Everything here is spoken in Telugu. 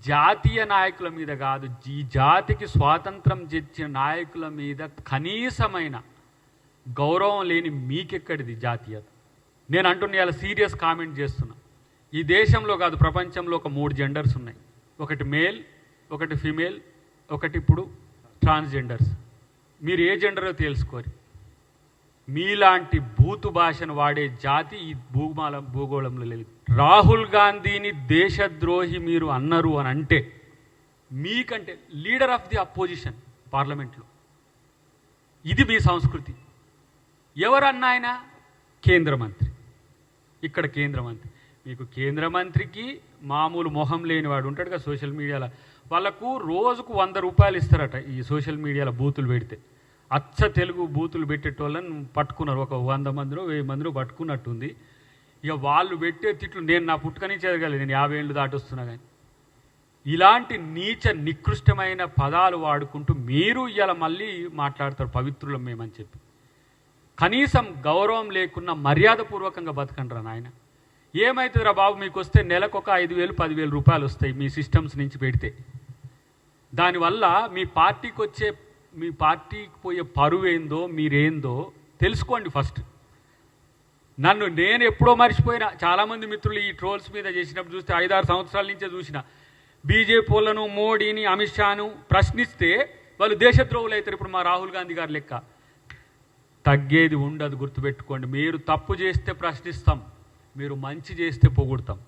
జాతీయ నాయకుల మీద కాదు, ఈ జాతికి స్వాతంత్రం తెచ్చిన నాయకుల మీద కనీసమైన గౌరవం లేని మీకెక్కడిది జాతీయత? నేను అంటున్నా, ఇలా సీరియస్ కామెంట్ చేస్తున్నా. ఈ దేశంలో కాదు, ప్రపంచంలో ఒక 3 జెండర్స్ ఉన్నాయి. ఒకటి మేల్, ఒకటి ఫీమేల్, ఒకటి ఇప్పుడు ట్రాన్స్జెండర్స్. మీరు ఏ జెండరో తెలుసుకోరు. మీలాంటి బూతు భాషను వాడే జాతి ఈ భూగోళంలో లేదు. రాహుల్ గాంధీని దేశద్రోహి మీరు అన్నారు అని అంటే, మీకంటే లీడర్ ఆఫ్ ది అపోజిషన్ పార్లమెంట్లో, ఇది మీ సంస్కృతి. ఎవరన్నా ఆయన కేంద్ర మంత్రి, ఇక్కడ కేంద్ర మంత్రి. మీకు కేంద్ర మంత్రికి మామూలు మొహం లేనివాడు ఉంటాడు కదా సోషల్ మీడియాలో, వాళ్ళకు రోజుకు 100 రూపాయలు ఇస్తారట ఈ సోషల్ మీడియాలో బూతులు పెడితే. అచ్చ తెలుగు బూతులు పెట్టేటోళ్ళని పట్టుకున్నారు, ఒక 100 మందిలో 1000 మందిలో పట్టుకున్నట్టుంది. ఇక వాళ్ళు పెట్టే తిట్లు నేను నా పుట్టుకని చదవగలేదు, నేను 50 ఏళ్ళు దాటొస్తున్నా. కానీ ఇలాంటి నీచ నికృష్టమైన పదాలు వాడుకుంటూ మీరు ఇలా మళ్ళీ మాట్లాడతారు పవిత్రులం మేమని చెప్పి. కనీసం గౌరవం లేకున్నా మర్యాదపూర్వకంగా బతకండిరా నాయన. ఏమవుతుందిరా బాబు, మీకు వస్తే నెలకు ఒక 5,000 10,000 రూపాయలు వస్తాయి మీ సిస్టమ్స్ నుంచి పెడితే. దానివల్ల మీ పార్టీకి పోయే పరువు ఏందో మీరేందో తెలుసుకోండి ఫస్ట్. నేను ఎప్పుడో మర్చిపోయినా. చాలామంది మిత్రులు ఈ ట్రోల్స్ మీద చేసినప్పుడు చూస్తే 5-6 సంవత్సరాల నుంచే చూసిన. బీజేపీ వాళ్ళను, మోడీని, అమిత్ షాను ప్రశ్నిస్తే వాళ్ళు దేశద్రోహులు అవుతారు. ఇప్పుడు మా రాహుల్ గాంధీ గారి లెక్క. తగ్గేది ఉండదు, గుర్తుపెట్టుకోండి. మీరు తప్పు చేస్తే ప్రశ్నిస్తాం, మీరు మంచి చేస్తే పొగుడతాం.